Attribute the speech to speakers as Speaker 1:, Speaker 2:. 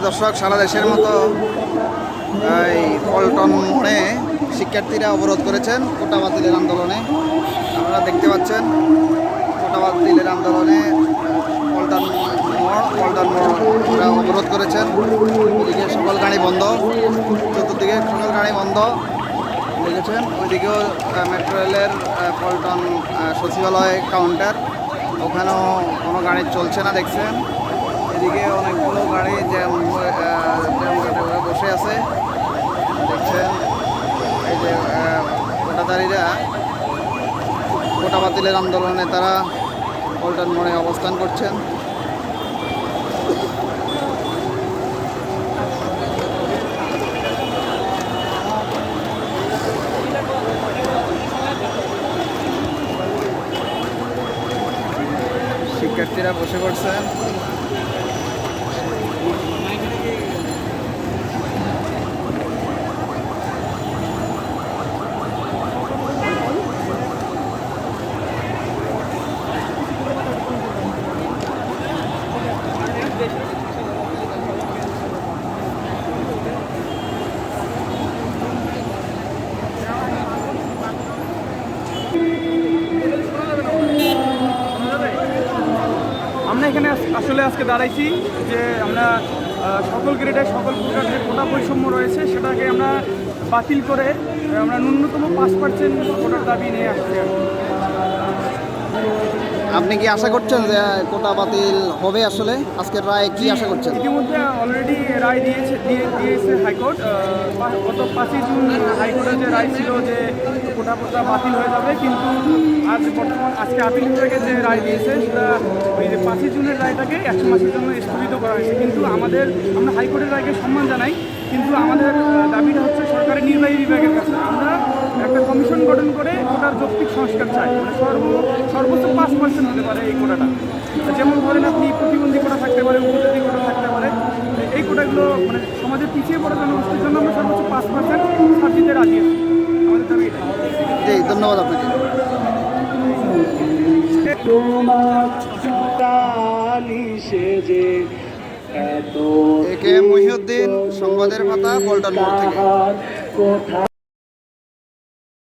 Speaker 1: দর্শক, সারা দেশের মতো এই পল্টন মোড়ে শিক্ষার্থীরা অবরোধ করেছেন কোটা বাতিলের আন্দোলনে। আপনারা দেখতে পাচ্ছেন কোটা বাতিলের আন্দোলনে পল্টন মোড় ওরা অবরোধ করেছেন। ওইদিকে সকল গাড়ি বন্ধ, চতুর্দিকে সকল গাড়ি বন্ধ দেখেছেন। ওইদিকেও মেট্রো রেলের পল্টন সচিবালয় কাউন্টার, ওখানেও কোনো গাড়ি চলছে না দেখছেন। এদিকে অনেকগুলো গাড়ি জ্যাম বসে আছে দেখছেন। এই যে কোটাদারীরা কোটা বাতিলের আন্দোলনে তারা পল্টন মোড়ে অবস্থান করছেন। শিক্ষার্থীরা বসে পড়ছেন।
Speaker 2: আমরা এখানে আসলে আজকে দাঁড়াইছি যে আমরা সকল গ্রেডের সকল প্রকারের যে কোটা বৈষম্য রয়েছে সেটাকে আমরা বাতিল করে আমরা ন্যূনতম 5% কোটার দাবি নিয়ে আসছি।
Speaker 1: আপনি কি আশা করছেন যে কোটা বাতিল হবে? আসলে আজকের রায় কি আশা করছেন?
Speaker 2: ইতিমধ্যে অলরেডি রায় দিয়েছে হাইকোর্ট। গত 5ই জুন হাইকোর্টের যে রায় ছিল যে কোটা বাতিল হয়ে যাবে, কিন্তু আজকে আপিল বিভাগে যে রায় দিয়েছে সেটা ওই যে 5ই জুনের রায়টাকে 100 মাসের জন্য স্থগিত করা হয়েছে। কিন্তু আমরা হাইকোর্টের রায়কে সম্মান জানাই, কিন্তু আমাদের দাবিটা হচ্ছে সরকারের নির্বাহী বিভাগের কাছে। আমরা একটা কমিশন গঠন করে কোটার যৌক্তিক সংস্কার চাই। মানে সর্বোচ্চ 5% হতে পারে এই কোটাটা। যেমন ধরেন আপনি প্রতিবন্ধী কোটা থাকতে পারে, উপজাতি কোটা থাকতে পারে। এই কোটাগুলো মানে সমাজের পিছিয়ে পড়া জনগোষ্ঠীর জন্য আমরা সর্বোচ্চ 5% ছাড় দিতে রাজি আছি। আমাদের দাবি এটা।
Speaker 1: জি, ধন্যবাদ আপনাকে। একে মহিউদ্দিন, সংবাদের পাতা, পল্টন মোড় থেকে।